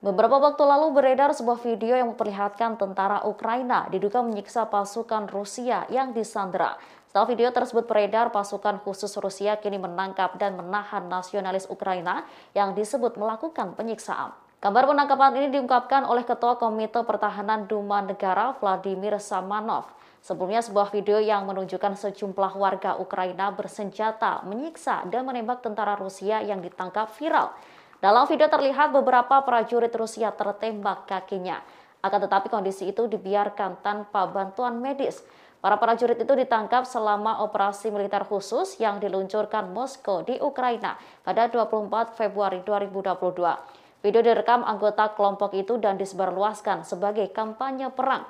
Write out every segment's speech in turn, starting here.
Beberapa waktu lalu beredar sebuah video yang memperlihatkan tentara Ukraina diduga menyiksa pasukan Rusia yang disandera. Setelah video tersebut beredar, pasukan khusus Rusia kini menangkap dan menahan nasionalis Ukraina yang disebut melakukan penyiksaan. Kabar penangkapan ini diungkapkan oleh Ketua Komite Pertahanan Duma Negara Vladimir Samanov. Sebelumnya sebuah video yang menunjukkan sejumlah warga Ukraina bersenjata menyiksa dan menembak tentara Rusia yang ditangkap viral. Dalam video terlihat beberapa prajurit Rusia tertembak kakinya. Akan tetapi kondisi itu dibiarkan tanpa bantuan medis. Para prajurit itu ditangkap selama operasi militer khusus yang diluncurkan Moskow di Ukraina pada 24 Februari 2022. Video direkam anggota kelompok itu dan disebarluaskan sebagai kampanye perang.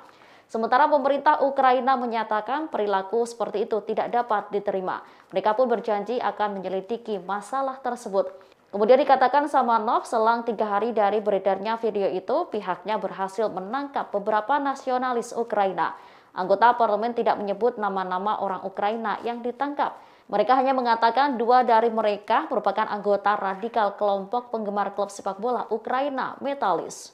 Sementara pemerintah Ukraina menyatakan perilaku seperti itu tidak dapat diterima. Mereka pun berjanji akan menyelidiki masalah tersebut. Kemudian dikatakan Samanov, selang 3 hari dari beredarnya video itu, pihaknya berhasil menangkap beberapa nasionalis Ukraina. Anggota parlemen tidak menyebut nama-nama orang Ukraina yang ditangkap. Mereka hanya mengatakan 2 dari mereka merupakan anggota radikal kelompok penggemar klub sepak bola Ukraina Metalis.